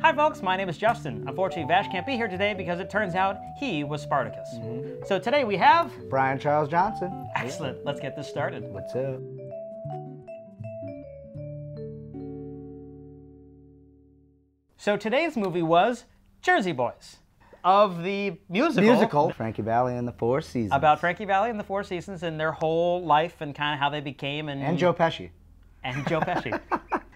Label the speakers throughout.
Speaker 1: Hi folks, my name is Justin. Unfortunately, Vash can't be here today because it turns out he was Spartacus. So today we have...
Speaker 2: Brian Charles Johnson.
Speaker 1: Excellent, let's get this started.
Speaker 2: What's up?
Speaker 1: So today's movie was Jersey Boys, of the musical.
Speaker 2: Frankie Valli and the Four Seasons.
Speaker 1: About Frankie Valli and the Four Seasons and their whole life and kind of how they became.
Speaker 2: And Joe Pesci.
Speaker 1: And Joe Pesci.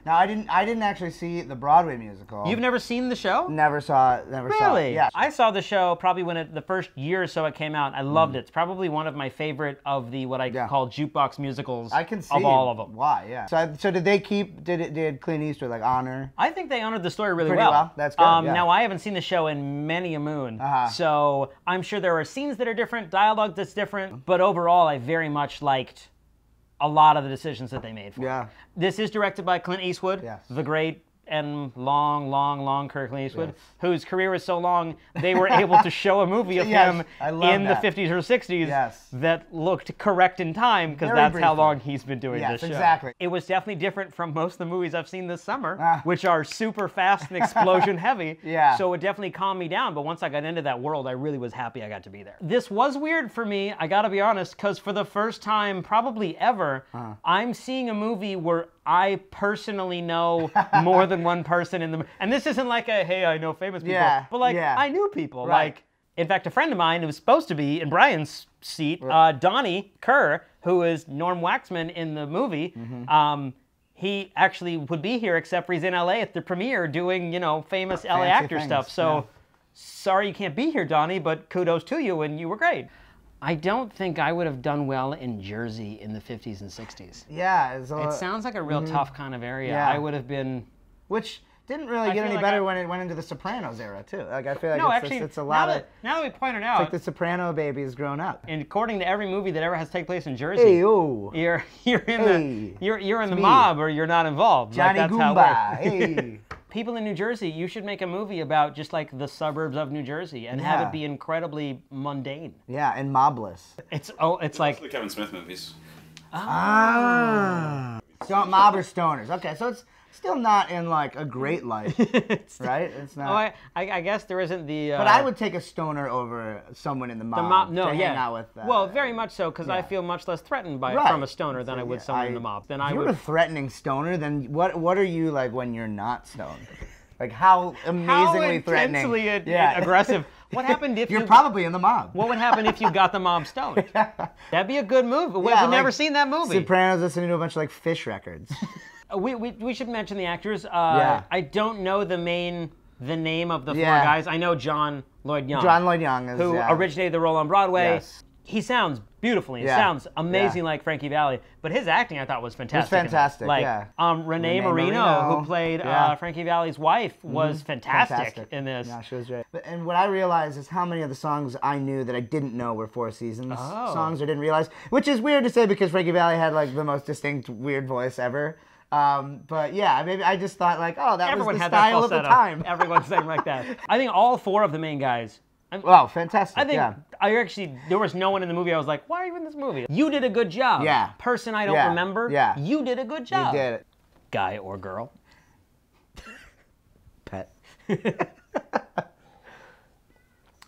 Speaker 2: Now, I didn't actually see the Broadway musical.
Speaker 1: You've never seen the show?
Speaker 2: Never saw it. Never saw it.
Speaker 1: Really?
Speaker 2: Yeah.
Speaker 1: I saw the show probably when the first year or so it came out. I loved it. It's probably one of my favorite of the what I call jukebox musicals.
Speaker 2: I can see
Speaker 1: of all of them.
Speaker 2: Why? Yeah. So did they keep? Did Clint Eastwood like honor?
Speaker 1: I think they honored the story really
Speaker 2: Pretty well. That's good. Yeah.
Speaker 1: Now I haven't seen the show in many a moon, so I'm sure there are scenes that are different, dialogue that's different, but overall I very much liked a lot of the decisions that they made for it. This is directed by Clint Eastwood, the great and long Clint Eastwood, whose career was so long they were able to show a movie of him in the 50s or 60s that looked correct in time, because that's how long he's been doing this show.
Speaker 2: Exactly.
Speaker 1: It was definitely different from most of the movies I've seen this summer, which are super fast and explosion heavy. So it definitely calmed me down, but once I got into that world, I really was happy I got to be there. This was weird for me, I gotta be honest, because for the first time, probably ever, I'm seeing a movie where I personally know more than one person in the... And this isn't like a, hey, I know famous people, but like, I knew people. Like, in fact, a friend of mine who was supposed to be in Brian's seat, Donnie Kerr, who is Norm Waxman in the movie, he actually would be here, except for he's in LA at the premiere doing, you know, famous LA actor stuff. So, sorry you can't be here, Donnie, but kudos to you, and you were great. I don't think I would have done well in Jersey in the 50s and 60s.
Speaker 2: Yeah.
Speaker 1: It sounds like a real tough kind of area. I would have been...
Speaker 2: Which didn't really get any better when it went into the Sopranos era, too. Like, I feel like it's a lot of...
Speaker 1: Now that we point it out...
Speaker 2: It's like the Soprano baby's grown up.
Speaker 1: And according to every movie that ever has taken place in Jersey, you're in the mob or you're not involved.
Speaker 2: Johnny
Speaker 1: like, that's
Speaker 2: Goomba.
Speaker 1: How it works. People in New Jersey, you should make a movie about just like the suburbs of New Jersey and have it be incredibly mundane.
Speaker 2: Yeah, and mobless.
Speaker 1: It's like
Speaker 3: the Kevin Smith movies.
Speaker 2: Mob or stoners. Okay, so it's still not in like a great light, right? It's not.
Speaker 1: Oh, I guess there isn't the.
Speaker 2: But I would take a stoner over someone in the mob. To hang out with.
Speaker 1: Well, very much so, because I feel much less threatened from a stoner than I would someone in the mob. Then
Speaker 2: if you're a threatening stoner, then what are you like when you're not stoned? Like how amazingly threatening,
Speaker 1: aggressive. What happened if
Speaker 2: you're probably in the mob?
Speaker 1: What would happen if you got the mob stoned? That'd be a good movie. We've never seen that movie.
Speaker 2: Sopranos listening to a bunch of like Fish records.
Speaker 1: We should mention the actors. I don't know the name of the four guys. I know John Lloyd Young.
Speaker 2: John Lloyd Young is
Speaker 1: who originated the role on Broadway.
Speaker 2: Yes.
Speaker 1: He sounds beautiful. He sounds amazing like Frankie Valli. But his acting, I thought, was fantastic.
Speaker 2: It was fantastic.
Speaker 1: Renee Marino, who played Frankie Valli's wife, was fantastic in this.
Speaker 2: Yeah, she was great. And what I realized is how many of the songs I knew that I didn't know were Four Seasons songs. I didn't realize, which is weird to say because Frankie Valli had like the most distinct weird voice ever. But yeah, maybe I just thought like, oh, that was the style of the time.
Speaker 1: Everyone sang like that. I think all four of the main guys.
Speaker 2: Wow, fantastic.
Speaker 1: I think there was no one in the movie I was like, why are you in this movie? You did a good job.
Speaker 2: Yeah.
Speaker 1: Person I don't remember.
Speaker 2: Yeah.
Speaker 1: You did a good job.
Speaker 2: You did it.
Speaker 1: Guy or girl.
Speaker 2: Pet. Were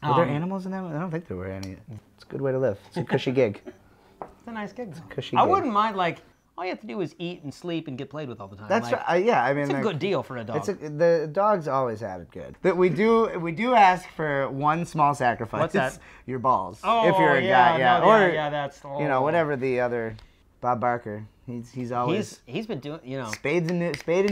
Speaker 2: there animals in that one? I don't think there were any. It's a good way to live. It's a cushy gig.
Speaker 1: It's a nice gig.
Speaker 2: It's a cushy gig.
Speaker 1: I wouldn't mind like, all you have to do is eat and sleep and get played with all the time.
Speaker 2: That's right. Yeah, I mean,
Speaker 1: it's a good deal for a dog.
Speaker 2: The dogs always have it good. But we do ask for one small sacrifice.
Speaker 1: What's that?
Speaker 2: Your balls.
Speaker 1: Oh,
Speaker 2: if you're a guy,
Speaker 1: that's
Speaker 2: you know, whatever the other Bob Barker. He's always
Speaker 1: he's been doing, you know,
Speaker 2: spade and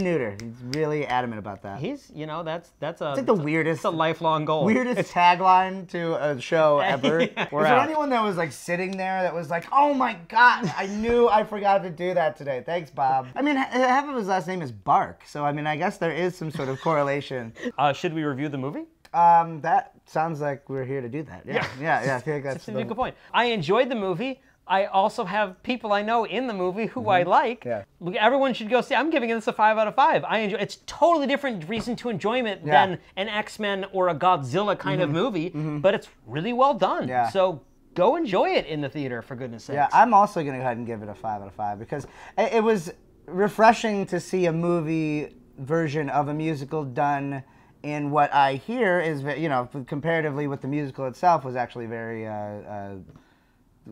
Speaker 2: neuter. He's really adamant about that.
Speaker 1: He's, you know, that's
Speaker 2: it's like the weirdest.
Speaker 1: It's a lifelong goal.
Speaker 2: Weirdest tagline to a show ever. Is there anyone that was like sitting there that was like, oh my God, I forgot to do that today. Thanks, Bob. I mean, half of his last name is Bark, so I mean, I guess there is some sort of correlation.
Speaker 1: Should we review the movie?
Speaker 2: That sounds like we're here to do that. Yeah. I feel like that's
Speaker 1: a good point. I enjoyed the movie. I also have people I know in the movie who I like. Yeah. Everyone should go see. I'm giving this a 5 out of 5. I enjoy. It's totally different reason to enjoyment than an X-Men or a Godzilla kind of movie, but it's really well done. Yeah. So go enjoy it in the theater, for goodness sakes.
Speaker 2: Yeah, I'm also going to go ahead and give it a 5 out of 5 because it was refreshing to see a movie version of a musical done And what I hear is, you know, comparatively with the musical itself, was actually very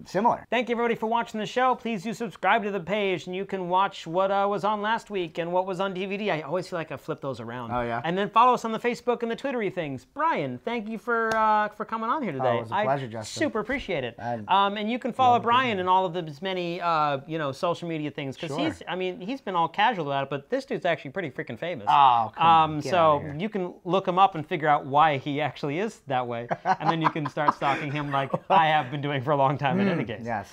Speaker 2: similar.
Speaker 1: Thank you everybody for watching the show. Please do subscribe to the page, and you can watch what was on last week and what was on DVD. I always feel like I flip those around.
Speaker 2: Oh yeah.
Speaker 1: And then follow us on the Facebook and the Twittery things. Brian, thank you for coming on here today.
Speaker 2: Oh, it was a pleasure, Justin.
Speaker 1: Super appreciate it. And you can follow Brian in all of his many you know, social media things, because he's been all casual about it, but this dude's actually pretty freaking famous.
Speaker 2: Oh, come on.
Speaker 1: So you can look him up and figure out why he actually is that way, and then you can start stalking him like I have been doing for a long time in any case.
Speaker 2: Yes.